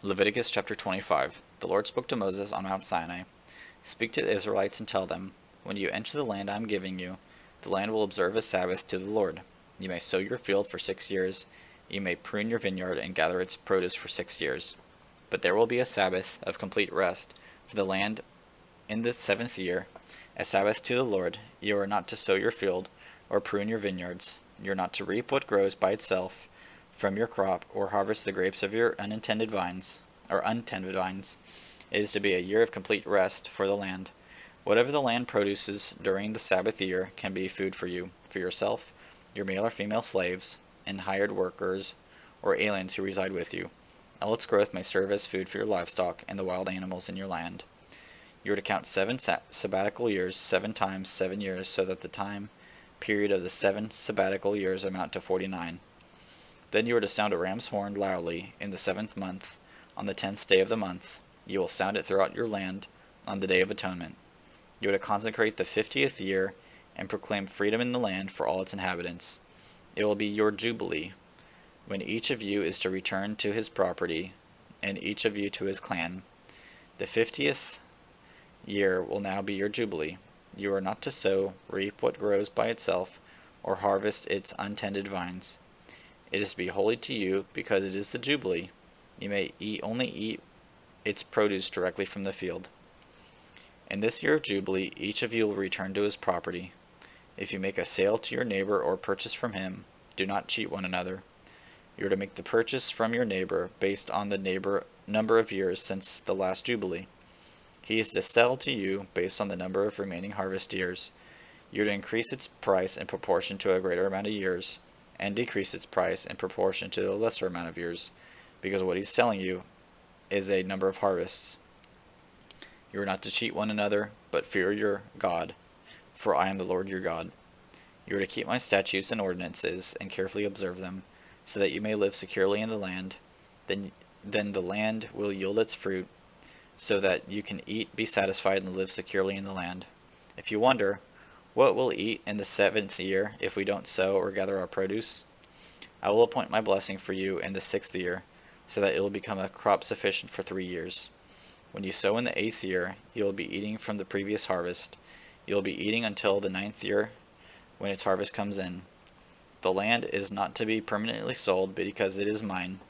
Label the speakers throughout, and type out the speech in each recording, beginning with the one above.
Speaker 1: Leviticus chapter 25. The Lord spoke to Moses on Mount Sinai. Speak to the Israelites and tell them, when you enter the land I am giving you, the land will observe a Sabbath to the Lord. You may sow your field for 6 years. You may prune your vineyard and gather its produce for 6 years. But there will be a Sabbath of complete rest for the land in the 7th year, a Sabbath to the Lord. You are not to sow your field or prune your vineyards. You are not to reap what grows by itself from your crop, or harvest the grapes of your untended vines. It is to be a year of complete rest for the land. Whatever the land produces during the Sabbath year can be food for you, for yourself, your male or female slaves, and hired workers or aliens who reside with you. All its growth may serve as food for your livestock and the wild animals in your land. You are to count 7 sabbatical years, 7 times 7 years, so that the time period of the 7 sabbatical years amount to 49. Then you are to sound a ram's horn loudly in the 7th month. On the 10th day of the month, you will sound it throughout your land on the Day of Atonement. You are to consecrate the 50th year and proclaim freedom in the land for all its inhabitants. It will be your jubilee, when each of you is to return to his property, and each of you to his clan. The 50th year will now be your jubilee. You are not to sow, reap what grows by itself, or harvest its untended vines. It is to be holy to you, because it is the Jubilee. You may only eat its produce directly from the field. In this year of Jubilee, each of you will return to his property. If you make a sale to your neighbor or purchase from him, do not cheat one another. You are to make the purchase from your neighbor based on the number of years since the last Jubilee. He is to sell to you based on the number of remaining harvest years. You are to increase its price in proportion to a greater amount of years, and decrease its price in proportion to a lesser amount of years, because what he's selling you is a number of harvests. You are not to cheat one another, but fear your God, for I am the Lord your God. You are to keep my statutes and ordinances, and carefully observe them, so that you may live securely in the land. Then the land will yield its fruit, so that you can eat, be satisfied, and live securely in the land. If you wonder, what will eat in the 7th year if we don't sow or gather our produce? I will appoint my blessing for you in the 6th year, so that it will become a crop sufficient for 3 years. When you sow in the 8th year, you will be eating from the previous harvest. You will be eating until the 9th year, when its harvest comes in. The land is not to be permanently sold, because it is mine,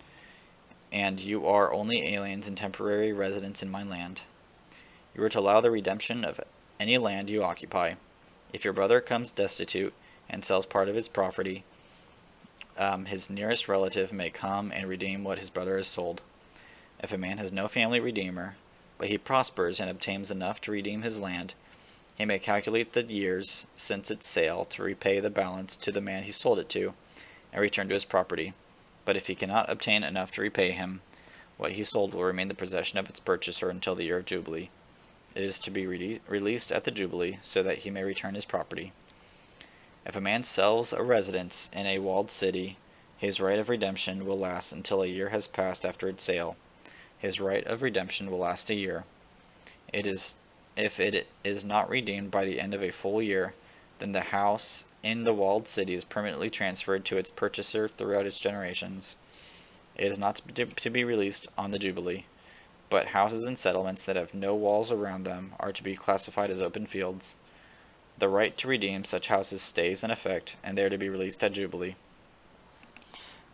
Speaker 1: and you are only aliens and temporary residents in my land. You are to allow the redemption of any land you occupy. If your brother comes destitute and sells part of his property, his nearest relative may come and redeem what his brother has sold. If a man has no family redeemer, but he prospers and obtains enough to redeem his land, he may calculate the years since its sale to repay the balance to the man he sold it to, and return to his property. But if he cannot obtain enough to repay him, what he sold will remain the possession of its purchaser until the year of Jubilee. It is to be released at the Jubilee, so that he may return his property. If a man sells a residence in a walled city, his right of redemption will last until a year has passed after its sale. His right of redemption will last a year. If it is not redeemed by the end of a full year, then the house in the walled city is permanently transferred to its purchaser throughout its generations. It is not to be released on the Jubilee, but houses and settlements that have no walls around them are to be classified as open fields. The right to redeem such houses stays in effect, and they are to be released at Jubilee.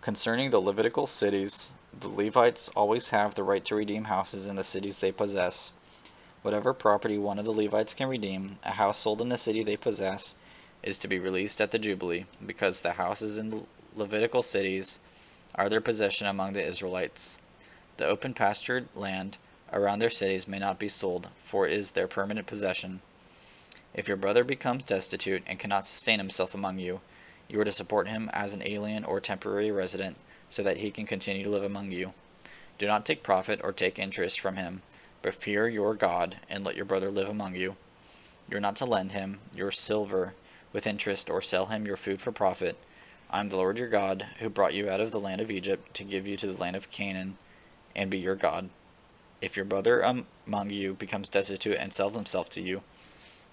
Speaker 1: Concerning the Levitical cities, the Levites always have the right to redeem houses in the cities they possess. Whatever property one of the Levites can redeem, a house sold in the city they possess, is to be released at the Jubilee, because the houses in Levitical cities are their possession among the Israelites. The open pastured land around their cities may not be sold, for it is their permanent possession. If your brother becomes destitute and cannot sustain himself among you, you are to support him as an alien or temporary resident, so that he can continue to live among you. Do not take profit or take interest from him, but fear your God, and let your brother live among you. You are not to lend him your silver with interest, or sell him your food for profit. I am the Lord your God, who brought you out of the land of Egypt to give you to the land of Canaan, and be your God. If your brother among you becomes destitute and sells himself to you,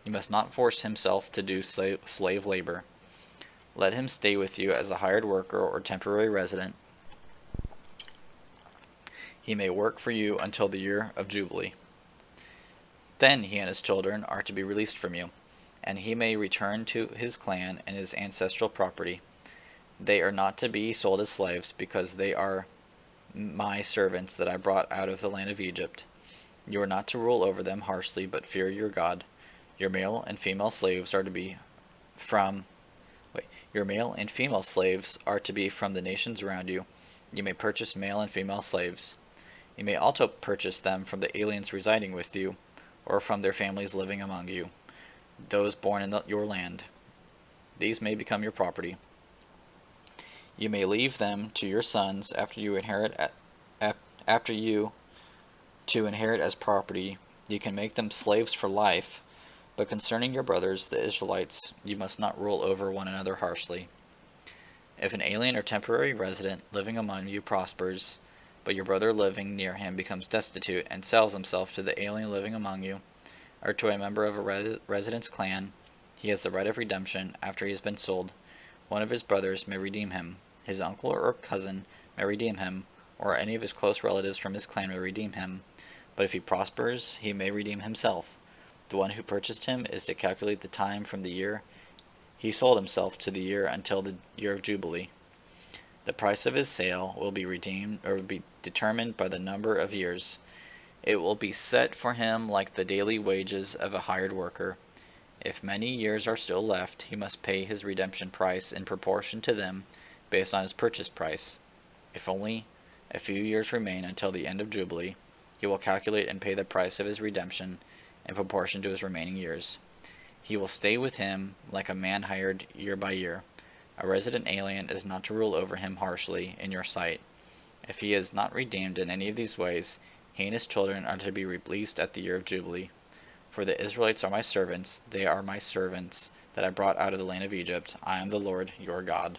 Speaker 1: you must not force himself to do slave labor. Let him stay with you as a hired worker or temporary resident. He may work for you until the year of Jubilee. Then he and his children are to be released from you, and he may return to his clan and his ancestral property. They are not to be sold as slaves, because they are my servants that I brought out of the land of Egypt. You are not to rule over them harshly, but fear your God. Your male and female slaves are to be from Your male and female slaves are to be from the nations around you. You may purchase male and female slaves. You may also purchase them from the aliens residing with you, or from their families living among you, those born in your land. These may become your property. You may leave them to your sons after you to inherit as property. You can make them slaves for life. But concerning your brothers, the Israelites, you must not rule over one another harshly. If an alien or temporary resident living among you prospers, but your brother living near him becomes destitute and sells himself to the alien living among you, or to a member of a resident's clan, he has the right of redemption after he has been sold. One of his brothers may redeem him. His uncle or cousin may redeem him, or any of his close relatives from his clan may redeem him. But if he prospers, he may redeem himself. The one who purchased him is to calculate the time from the year he sold himself to the year until the year of Jubilee. The price of his sale will be determined by the number of years. It will be set for him like the daily wages of a hired worker. If many years are still left, he must pay his redemption price in proportion to them, based on his purchase price. If only a few years remain until the end of Jubilee, he will calculate and pay the price of his redemption in proportion to his remaining years. He will stay with him like a man hired year by year. A resident alien is not to rule over him harshly in your sight. If he is not redeemed in any of these ways, he and his children are to be released at the year of Jubilee. For the Israelites are my servants, they are my servants that I brought out of the land of Egypt. I am the Lord your God.